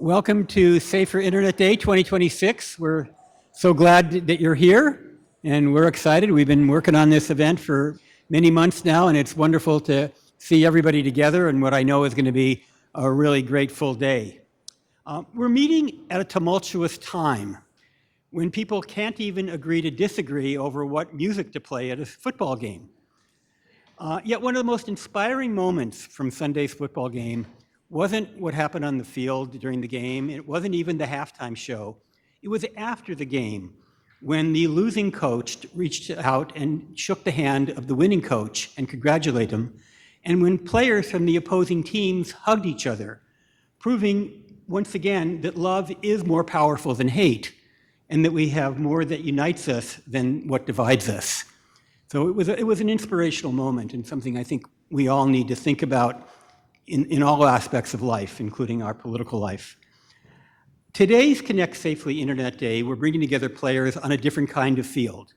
Welcome to Safer Internet Day 2026. We're so glad that you're here, and we're excited. We've been working on this event for many months now, and it's wonderful to see everybody together and what I know is going to be a really great full day. We're meeting at a tumultuous time when people can't even agree to disagree over what music to play at a football game. Yet one of the most inspiring moments from Sunday's football game wasn't what happened on the field during the game. It wasn't even the halftime show. It was after the game when the losing coach reached out and shook the hand of the winning coach and congratulated him, and when players from the opposing teams hugged each other, proving once again that love is more powerful than hate and that we have more that unites us than what divides us. So it was an inspirational moment and something I think we all need to think about in all aspects of life, including our political life. Today's Connect Safely Internet Day, we're bringing together players on a different kind of field,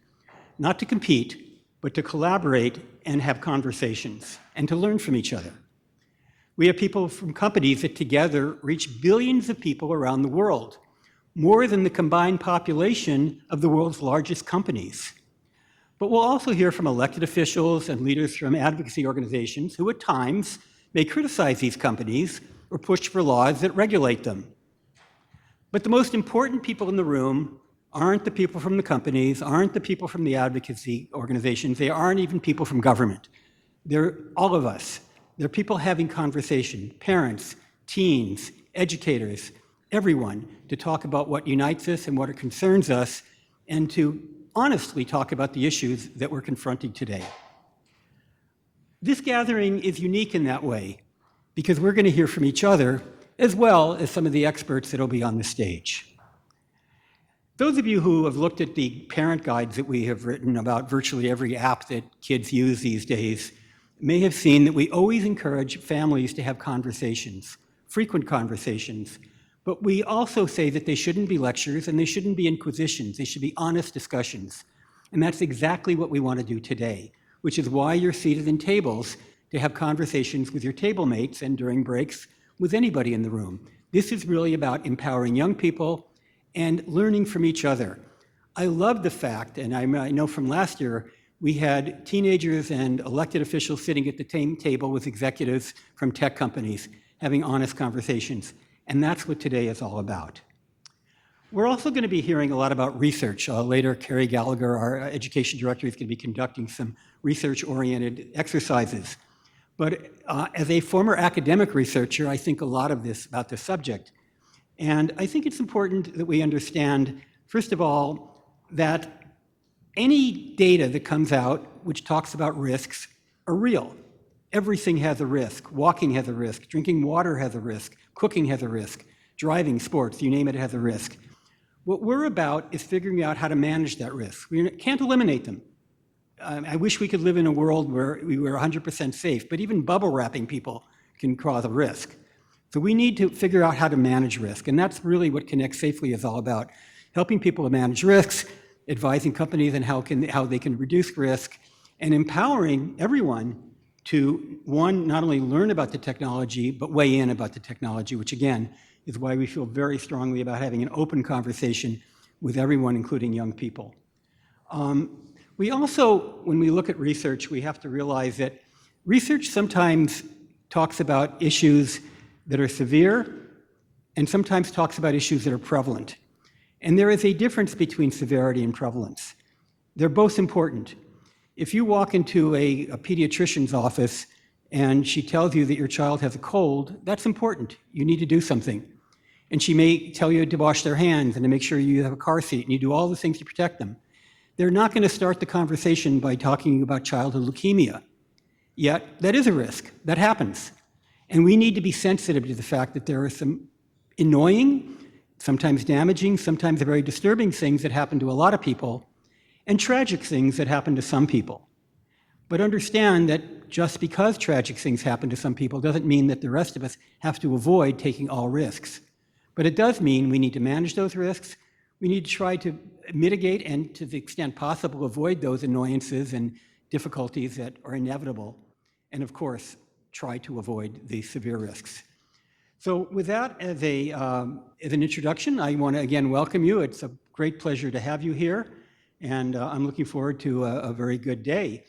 not to compete, but to collaborate and have conversations and to learn from each other. We have people from companies that together reach billions of people around the world, more than the combined population of the world's largest companies. But we'll also hear from elected officials and leaders from advocacy organizations who at times may criticize these companies or push for laws that regulate them. But the most important people in the room aren't the people from the companies, aren't the people from the advocacy organizations, they aren't even people from government. They're all of us. They're people having conversation, parents, teens, educators, everyone, to talk about what unites us and what concerns us, and to honestly talk about the issues that we're confronting today. This gathering is unique in that way because we're going to hear from each other as well as some of the experts that will be on the stage. Those of you who have looked at the parent guides that we have written about virtually every app that kids use these days may have seen that we always encourage families to have conversations, frequent conversations, but we also say that they shouldn't be lectures and they shouldn't be inquisitions, they should be honest discussions. And that's exactly what we want to do today, which is why you're seated in tables to have conversations with your table mates and during breaks with anybody in the room. This is really about empowering young people and learning from each other. I love the fact, and I know from last year, we had teenagers and elected officials sitting at the table with executives from tech companies having honest conversations. And that's what today is all about. We're also going to be hearing a lot about research. Later, Carrie Gallagher, our education director, is going to be conducting some research-oriented exercises. But as a former academic researcher, I think a lot of this about this subject. And I think it's important that we understand, first of all, that any data that comes out which talks about risks are real. Everything has a risk. Walking has a risk. Drinking water has a risk. Cooking has a risk. Driving, sports, you name it, has a risk. What we're about is figuring out how to manage that risk. We can't eliminate them. I wish we could live in a world where we were 100% safe, but even bubble wrapping people can cause a risk. So we need to figure out how to manage risk, and that's really what Connect Safely is all about, helping people to manage risks, advising companies on how they can reduce risk, and empowering everyone to, one, not only learn about the technology, but weigh in about the technology, which again, is why we feel very strongly about having an open conversation with everyone, including young people. We also, when we look at research, we have to realize that research sometimes talks about issues that are severe and sometimes talks about issues that are prevalent. And there is a difference between severity and prevalence. They're both important. If you walk into a pediatrician's office and she tells you that your child has a cold, that's important. You need to do something. And she may tell you to wash their hands and to make sure you have a car seat and you do all the things to protect them. They're not going to start the conversation by talking about childhood leukemia. Yet, that is a risk. That happens. And we need to be sensitive to the fact that there are some annoying, sometimes damaging, sometimes very disturbing things that happen to a lot of people, and tragic things that happen to some people. But understand that just because tragic things happen to some people doesn't mean that the rest of us have to avoid taking all risks. But it does mean we need to manage those risks. We need to try to mitigate and, to the extent possible, avoid those annoyances and difficulties that are inevitable. And of course, try to avoid the severe risks. So with that as an introduction, I want to again welcome you. It's a great pleasure to have you here, and I'm looking forward to a very good day.